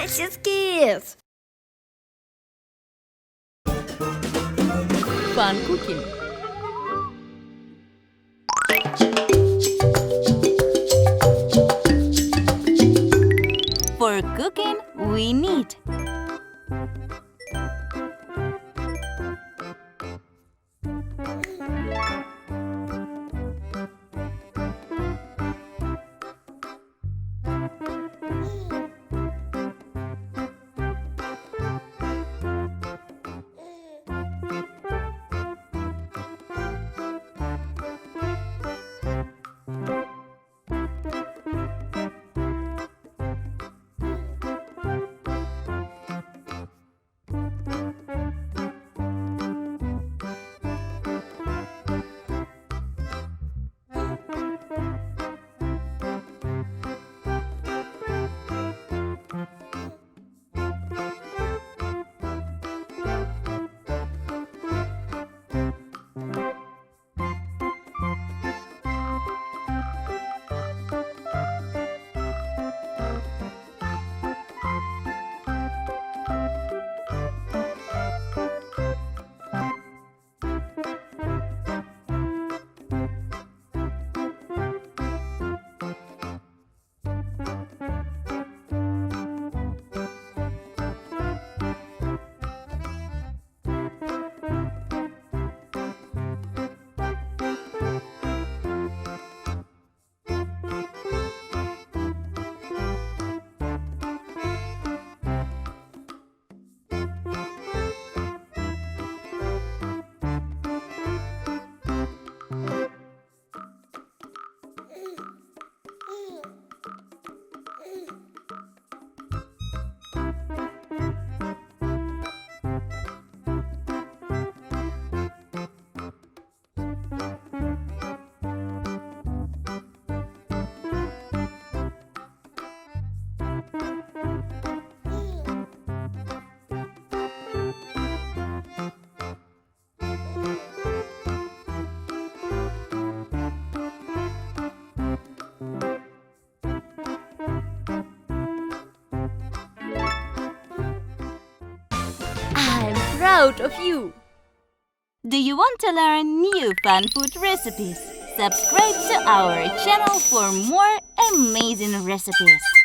Hi, SeedsKids! Fun cooking. For cooking, we need I'm proud of you! Do you want to learn new fun food recipes? Subscribe to our channel for more amazing recipes.